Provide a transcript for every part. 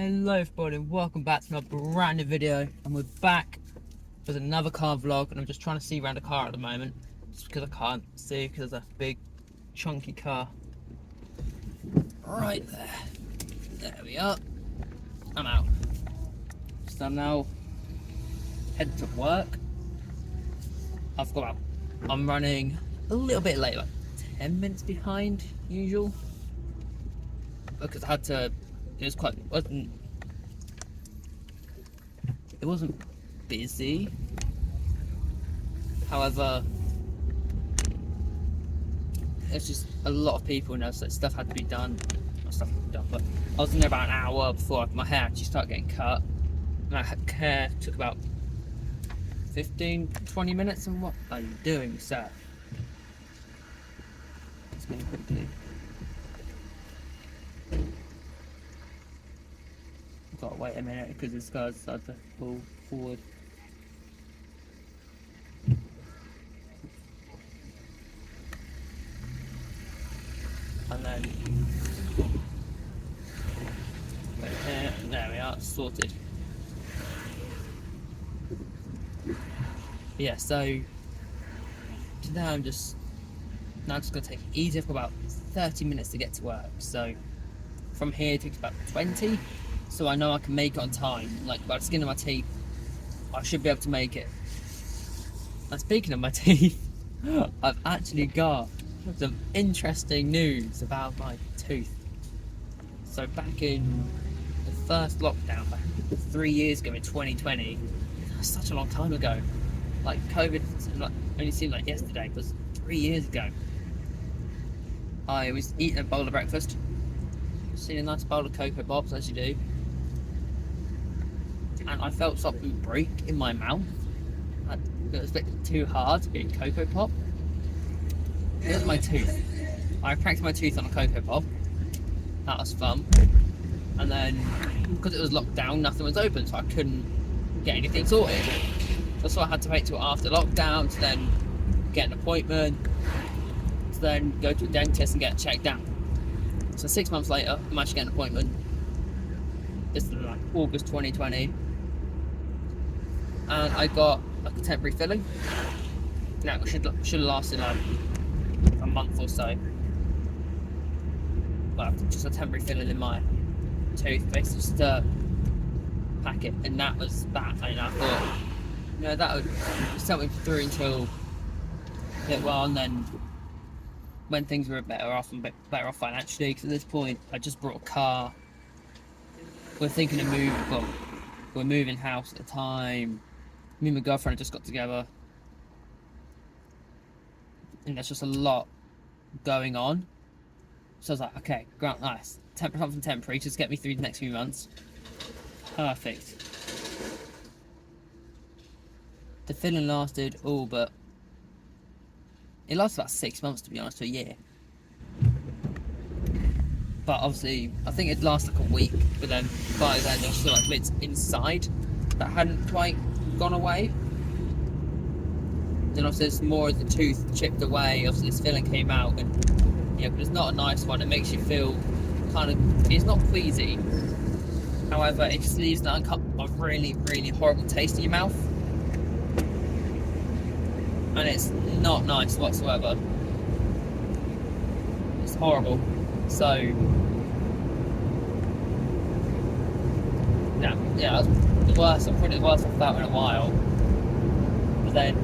Hello everybody and welcome back to another brand new video, and we're back with another car vlog. And I'm just trying to see around the car at the moment just because I can't see because there's a big chunky car right there we are. I'm out, so I'm now heading to work. I'm running a little bit late, like 10 minutes behind usual, because I had to. It wasn't busy. However, there's just a lot of people now, so stuff had to be done. Not stuff had to be done, but I was in there about an hour before my hair actually started getting cut. My hair took about 15-20 minutes. And what are you doing, sir? Let's go quickly. Gotta wait a minute because this guy's started to pull forward. And then there we are, sorted. Yeah, so today I'm just gonna take it easy for about 30 minutes to get to work. So from here it takes about 20. So I know I can make it on time. Like, by the skin of my teeth, I should be able to make it. And speaking of my teeth, I've actually got some interesting news about my tooth. So back in the first lockdown, back 3 years ago in 2020, that's such a long time ago. Like, COVID only seemed like yesterday, it was 3 years ago. I was eating a bowl of breakfast, seeing a nice bowl of Cocoa Pops, as you do. And I felt something break in my mouth. It was a bit too hard to be a Cocoa Pop. Here's my tooth. I cracked my tooth on a Cocoa Pop. That was fun. And then, because it was locked down, nothing was open, so I couldn't get anything sorted. So I had to wait till after lockdown to then get an appointment, to then go to a dentist and get checked out. So 6 months later, I managed to get an appointment. This is like August 2020. And I got like a temporary filling. Now it should have lasted like a month or so. Well, just a temporary filling in my tooth, basically just to pack it, and that was that. And I thought, you know, that would set me through until a bit well, and then when things were better off financially, because at this point I just bought a car. We're thinking of moving. Well, we're moving house at the time. Me and my girlfriend just got together, and there's just a lot going on. So I was like, okay, great, nice. Something temporary, just get me through the next few months. Perfect. The filling lasted but it lasted about 6 months, to be honest, to a year. But obviously, I think it lasted like a week, but then by then there was still like bits inside that hadn't quite gone away. Then obviously there's more of the tooth chipped away. Obviously this filling came out, and yeah, but it's not a nice one. It makes you feel kind of, it's not queasy. However, it just leaves a really, really horrible taste in your mouth. And it's not nice whatsoever. It's horrible. So yeah, it was the worst. Probably the worst I've felt in a while. But then,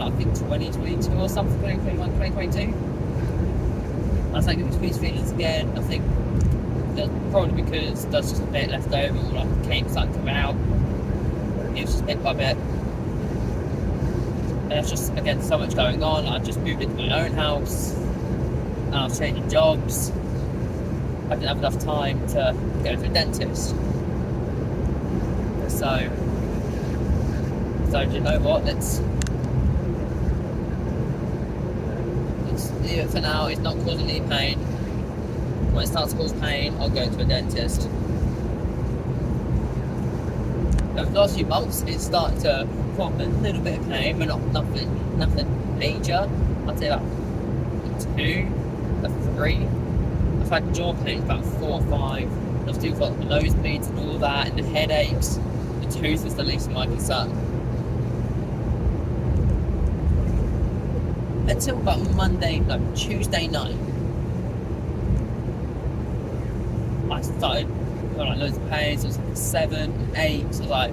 I think 2022 or something, 2021, 2022. I was thinking these feelings again. I think that's probably because there's just a bit left over, or like the cake started coming out. It was just bit by bit. And there's just, again, so much going on. I just moved into my own house, and I was changing jobs. I didn't have enough time to go to a dentist. So do you know what? Let's leave it for now. It's not causing any pain. When it starts to cause pain, I'll go to a dentist. Over the last few months, it's started to form a little bit of pain, but nothing major. I'd say about 2 or 3. I've had jaw pain about 4 or 5. I've still got the nosebleeds and all that, and the headaches. The tooth is the least of my concern. Until about Tuesday night, I started like loads of pain. So it was like 7, 8. So I was like,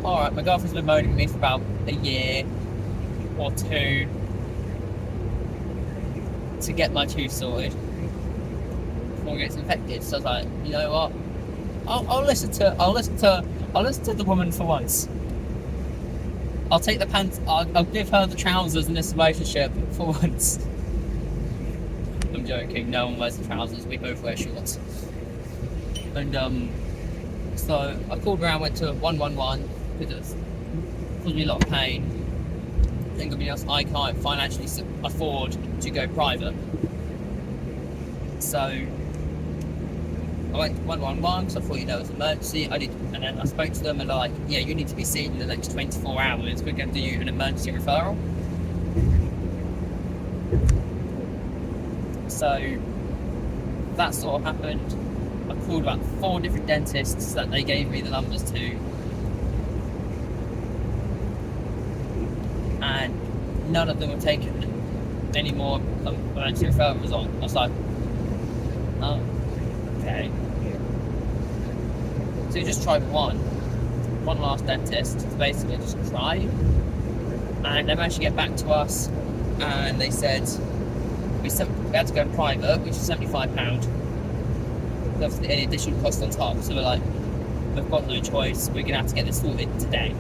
alright, my girlfriend's been moaning at me for about a year or 2 to get my tooth sorted before it gets infected. So I was like, you know what? I'll listen to the woman for once. I'll take the pants. I'll give her the trousers in this relationship for once. I'm joking. No one wears the trousers. We both wear shorts. And so I called around, went to 111 because it caused me a lot of pain. Think of me else. I can't financially afford to go private. So I went to 111 because I thought, it was an emergency. And then I spoke to them and they're like, yeah, you need to be seen in the next 24 hours. We're going to do you an emergency referral. So that sort of happened. I called about 4 different dentists that they gave me the numbers to. And none of them were taking any more emergency referrals on. I was like, oh, okay. So we just tried one last dentist to basically just try, and they managed to get back to us, and they said we had to go private, which is £75. That's any additional cost on top. So we're like, we've got no choice. We're gonna have to get this sorted today.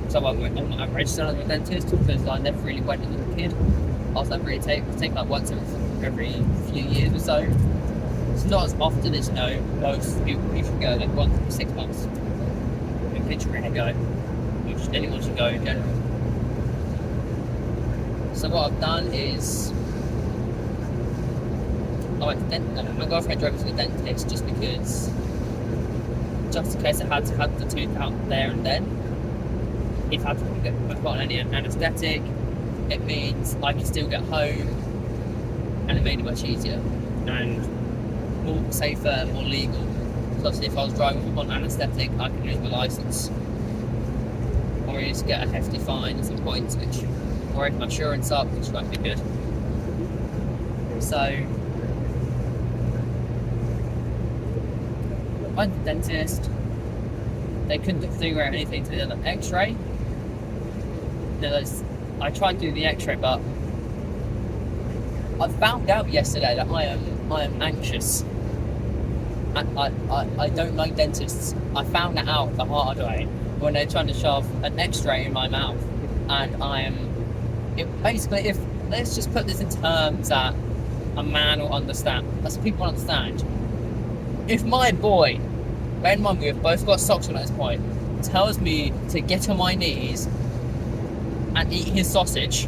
So I registered as a dentist because I never really went as a kid. I was like, really take like once every few years or so. It's not as often as most people should go, like once every 6 months. In picture and go, which anyone should go in general. So what I've done is I went to the dentist. My girlfriend drove me to the dentist just in case I had to have the tooth out there and then. If I've got any anaesthetic, it means I can still get home, and it made it much easier and more safer, more legal. So obviously if I was driving on anaesthetic, I could lose my licence, or I just get a hefty fine at some point, or if my insurance up, which might be good. So I went to the dentist. They couldn't figure out anything to the x-ray. I tried to do the x-ray, but I found out yesterday that I am anxious. And I don't like dentists. I found that out the hard way when they're trying to shove an x-ray in my mouth, and if let's just put this in terms that a man will understand, that's what people understand. If my boy, bear in mind we've both got socks on at this point, tells me to get on my knees and eat his sausage,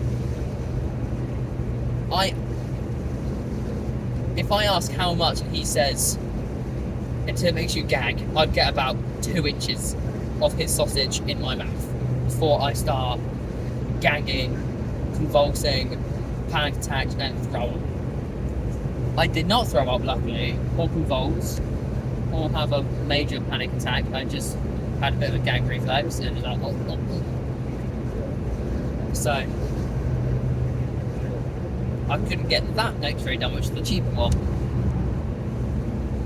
if I ask how much and he says until it makes you gag, I'd get about 2 inches of his sausage in my mouth before I start gagging, convulsing, panic attacks, and throw up. I did not throw up, luckily, or convulse, or have a major panic attack. I just had a bit of a gag reflex and was like, oh. So I couldn't get that x-ray done, which is the cheaper one.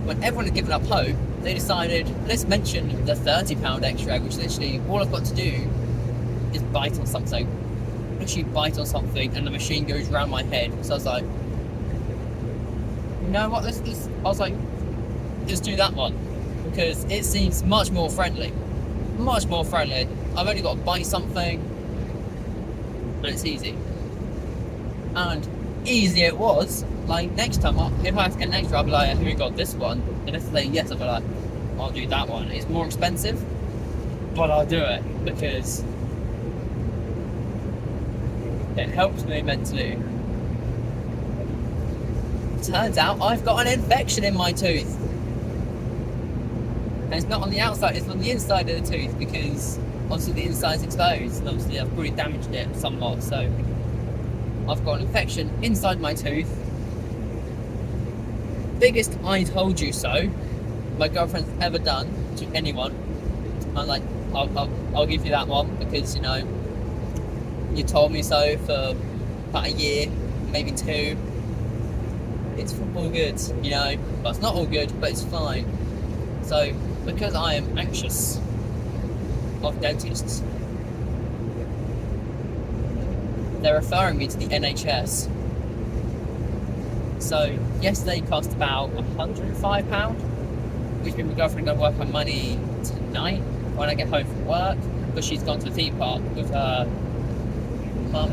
When everyone had given up hope, they decided, let's mention the £30 x-ray, which literally all I've got to do is bite on something. Literally bite on something and the machine goes around my head. So I was like, you know what, let's do that one, because it seems much more friendly. I've only got to bite something and it's easy. And easy it was. Like next time, if I have to get an x-ray, I'll be like, have you got this one? And if they say yes, I'll be like, I'll do that one. It's more expensive, but I'll do it because it helps me mentally. Turns out I've got an infection in my tooth. And it's not on the outside, it's on the inside of the tooth, because obviously the inside's exposed and obviously I've probably damaged it somewhat. So I've got an infection inside my tooth. Biggest I told you so my girlfriend's ever done to anyone. I'm like, I'll give you that one because, you know, you told me so for about a year, maybe 2. It's all good, you know. Well, it's not all good, but it's fine. So, because I am anxious of dentists, they're referring me to the NHS. So, yesterday cost about £105, which means my girlfriend going to work on money tonight when I get home from work, because she's gone to the theme park with her mum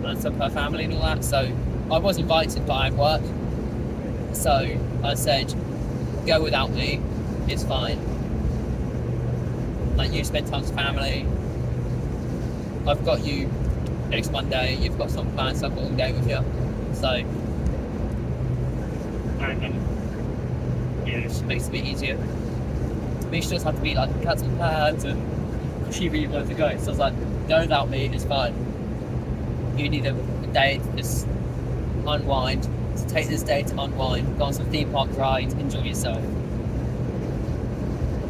and some of her family and all that. So, I was invited, but I have work. So, I said, go without me, it's fine. Like, you spend time with family. I've got you next Monday, you've got some plans, so I've got all day with you. So, yeah, it just makes it a bit easier. Me, she does have to be like, cut some plans, and she really wanted to go. So I was like, go without me, it's fine. You need a day to just unwind. So take this day to unwind, go on some theme park rides, enjoy yourself.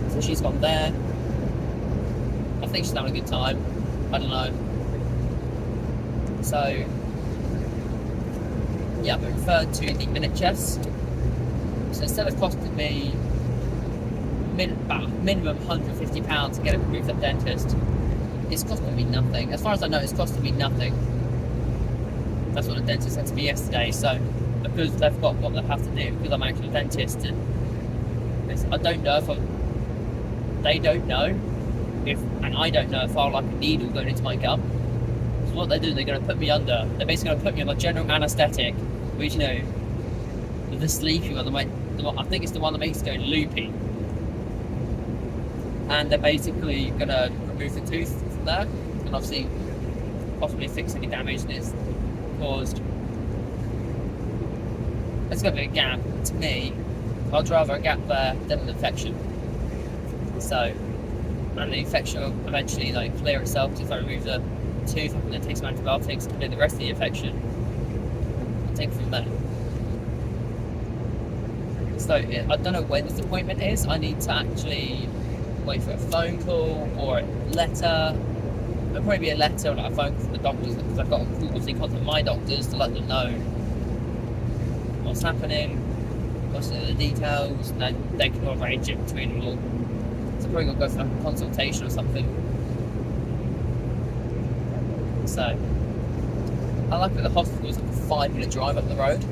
So she's gone there. I think she's having a good time. I don't know. So, yeah, I've been referred to the NHS. So instead of costing me about minimum £150 to get it removed at the dentist, it's costing me nothing. As far as I know, it's costing me nothing. That's what the dentist said to me yesterday. So, because they've got what they have to do, because I'm actually a dentist, and I don't know if they don't know if, and I don't know if I'll like a needle going into my gum. So what they do, they're going to put me under. They're basically going to put me on a general anaesthetic, which, you know, the sleepy one, I think it's the one that makes it go loopy. And they're basically going to remove the tooth from there, and obviously possibly fix any damage that's caused. There's going to be a gap. To me, I'd rather a gap there than an infection. So, and the infection will eventually like clear itself. If I remove the tooth, I can then take some antibiotics to clear the rest of the infection and take it from there. So I don't know when this appointment is. I need to actually wait for a phone call or a letter. It'll probably be a letter or like a phone call from the doctors, because I've got to obviously contact my doctors to let them know what's happening, what's the details, and then they can arrange it between them all. So I'm probably going to go for like a consultation or something. So I like that the hospital is like a 5-minute drive up the road.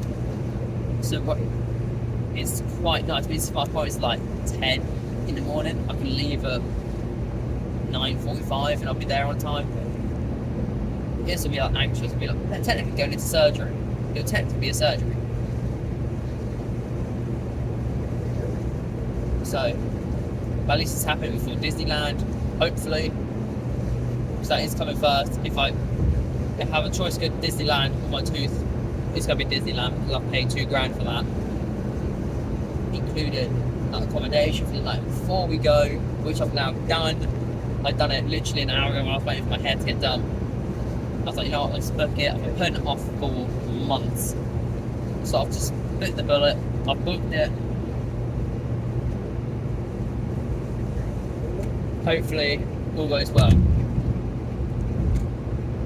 So it's quite nice. I mean, my appointment is like 10 in the morning. I can leave at 9:45 and I'll be there on time. Yes, I'll be like anxious. I'll be like technically going into surgery. It'll technically be a surgery. So, but at least it's happening before Disneyland, hopefully. So that is coming first. If I have a choice to go to Disneyland or my tooth, it's going to be Disneyland, because I've paid £2,000 for that. Included accommodation for the night before we go, which I've now done. I've done it literally an hour ago when I was waiting for my hair to get done. I was like, you know what, let's book it. I've been putting it off for months. So I've just bit the bullet, I've booked it. Hopefully, all goes well.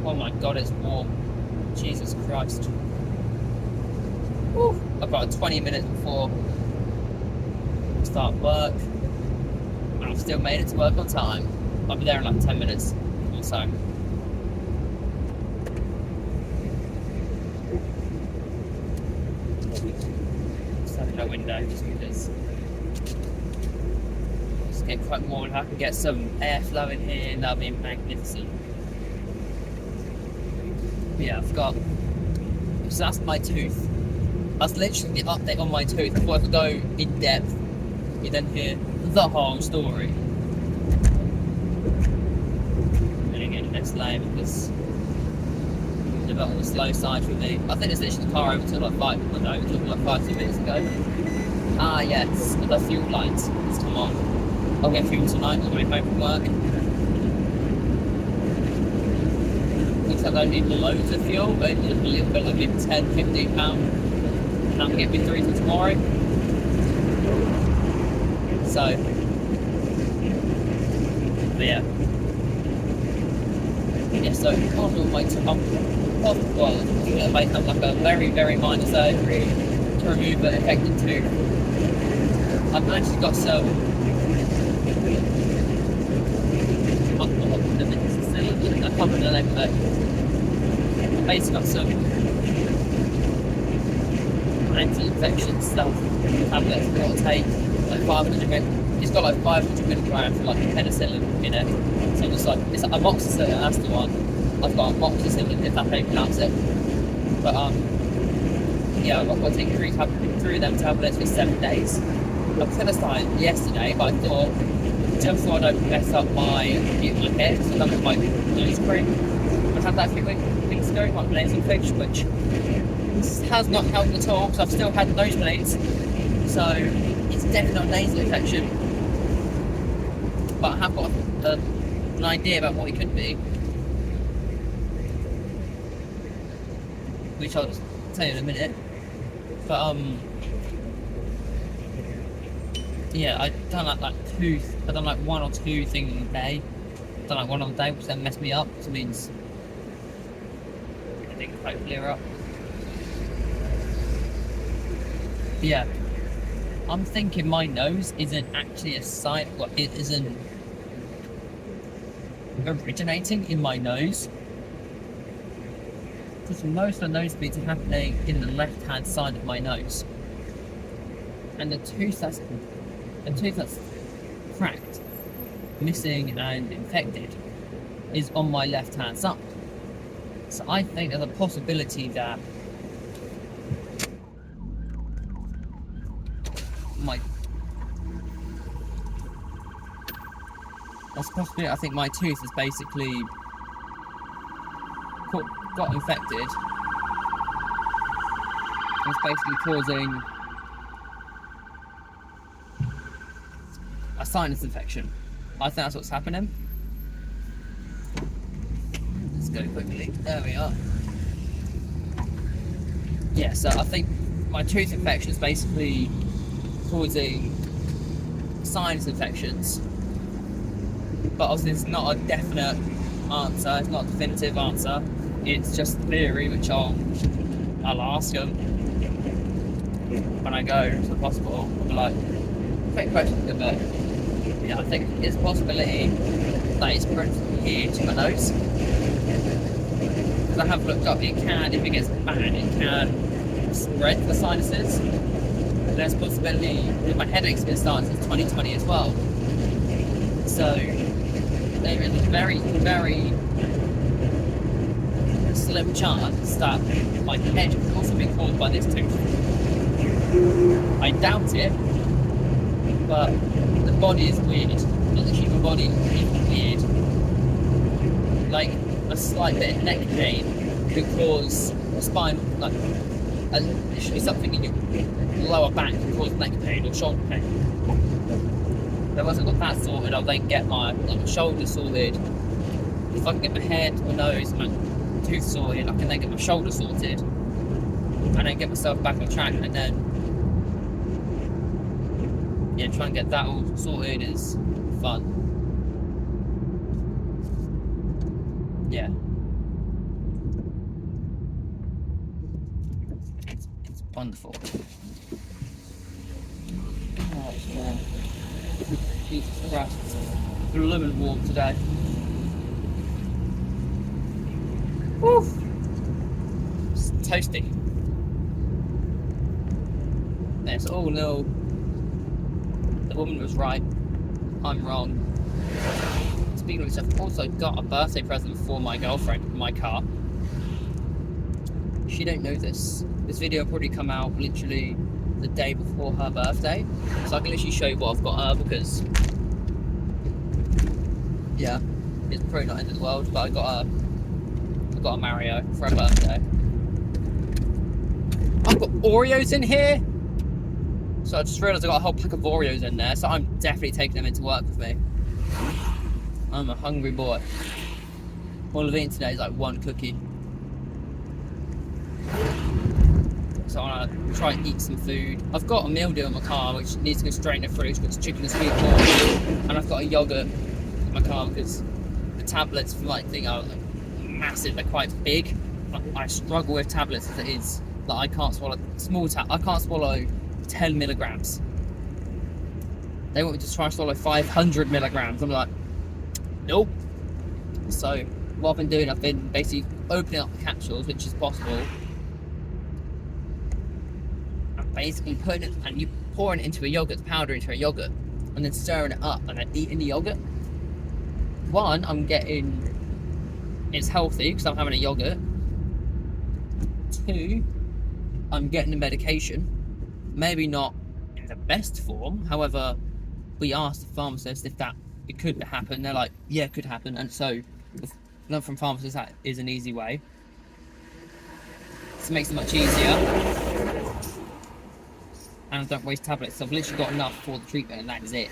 Oh my god, it's warm. Jesus Christ. Woo. I've got 20 minutes before I start work, and I've still made it to work on time. I'll be there in like 10 minutes or so. Just having no window just because it's getting quite warm, and I can get some airflow in here, and that'll be magnificent. Yeah, I've got. So that's my tooth. That's literally the update on my tooth. Before I could go in depth, you then hear the whole story. I'm gonna get the next layer because it's a bit on the slow side for me. I think it's literally the car overtook like 5 minutes ago. Ah yes, the fuel lights. It's come on. I'll get fuel tonight on the way home from work. I don't need loads of fuel, but just a little bit, like maybe £10-15, and that'll get me through to tomorrow. So, but yeah. Yeah, so after my well, I might have like a very, very minor surgery to remove the infected tooth. I've actually got some I can't remember the name of it. I've basically got some anti-infection stuff tablets I've got to take, like 500 mg. It's got like 500 milligrams of like penicillin in it. So it's like amoxicillin, that's the one. I've got amoxicillin, if that's how you pronounce it. But yeah, I've got to take through them tablets for 7 days. I was gonna start yesterday, but I thought just so I don't mess up my head, so I've done with my nose cream. I had that a few weeks ago, my nasal infection, which has not helped at all, because I've still had nosebleeds. So it's definitely not a nasal infection, but I have got an idea about what it could be, which I'll just tell you in a minute. But yeah, I've done like I've done like 1 or 2 things in a day. I've done like one on the day, which then messed me up, which means I think quite clear up. But yeah, I'm thinking my nose isn't actually a sign. Well, it isn't originating in my nose, because most of the nosebleeds are happening in the left-hand side of my nose, and the tooth that's cracked, missing, and infected is on my left-hand side. So I think there's a possibility that I think my tooth is basically got infected. It's basically causing a sinus infection. I think that's what's happening. Let's go quickly. There we are. Yeah, so I think my tooth infection is basically causing sinus infections. But obviously it's not a definite answer, it's not a definitive answer. It's just theory, which I'll ask them when I go to the hospital. I'll be like, quick question, but yeah, I think it's a possibility that it's spread from here to my nose. Because I have looked up, it can, if it gets bad, it can spread the sinuses. There's a possibility, if my headache's been starting since 2020 as well. So there is a very, very slim chance that my head could also be caused by this tooth. I doubt it, but the body is weird. Not the human body is weird. Like a slight bit of neck pain could cause a spine, like it should be something in your lower back could cause neck pain or shoulder pain. But once I've got that sorted, I'll then get my shoulder sorted. If I can get my head, my nose, my tooth sorted, I can then get my shoulder sorted, and then get myself back on track, and then yeah, try and get that all sorted is fun. Yeah. It's wonderful. Oh, man. Jesus Christ. It's blooming warm today. Woo! It's toasty. It's all nil. The woman was right. I'm wrong. Speaking of which, I've also got a birthday present for my girlfriend in my car. She don't know this. This video will probably come out literally the day before her birthday. So I can literally show you what I've got her, because yeah, it's probably not the end of the world, but I got a Mario for her birthday. I've got Oreos in here! So I just realised I got a whole pack of Oreos in there, so I'm definitely taking them into work with me. I'm a hungry boy. All I've eaten today is like one cookie. So I try and eat some food. I've got a meal deal in my car which needs to go straight in the fridge because it's chicken and sweet corn, and I've got a yogurt in my car because the tablets for like thing are like massive. They're quite big. I struggle with tablets as it is. Like I can't swallow I can't swallow 10 milligrams. They want me to try and swallow 500 milligrams. I'm like, nope. So what I've been doing, I've been basically opening up the capsules, which is possible, and basically putting it, and you pouring it into a yogurt, the powder into a yogurt, and then stirring it up and then eating the yogurt. One, I'm getting, it's healthy because I'm having a yogurt. Two, I'm getting the medication, maybe not in the best form. However, we asked the pharmacist if it could happen. They're like, yeah, it could happen. And so, learn from pharmacists that is an easy way. This makes it much easier. And I don't waste tablets. So I've literally got enough for the treatment, and that is it.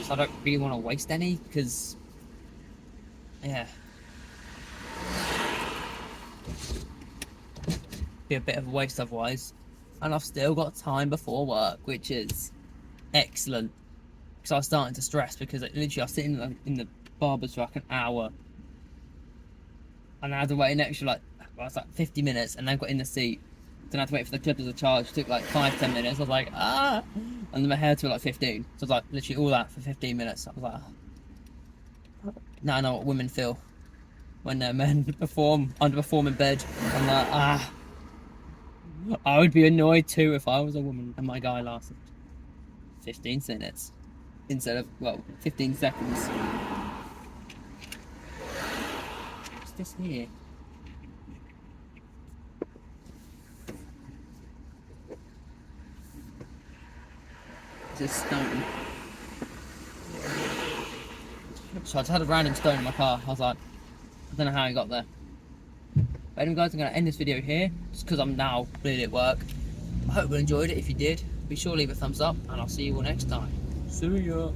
So I don't really want to waste any because, yeah, be a bit of a waste otherwise. And I've still got time before work, which is excellent, because I was starting to stress because literally I was sitting in the barber's for like an hour, and I had to wait an extra like 50 minutes, and then got in the seat. Then I had to wait for the clippers to charge. It took like 5-10 minutes. I was like, and then my hair took like 15. So I was like, literally all that for 15 minutes. I was like, now I know what women feel when their men underperform in bed. I'm like, I would be annoyed too if I was a woman and my guy lasted 15 minutes instead of, 15 seconds. What's this here? It's a stone. So I just had a random stone in my car. I was like, I don't know how I got there. But anyway guys, I'm going to end this video here, just because I'm now really at work. I hope you enjoyed it. If you did, be sure to leave a thumbs up, and I'll see you all next time. See ya!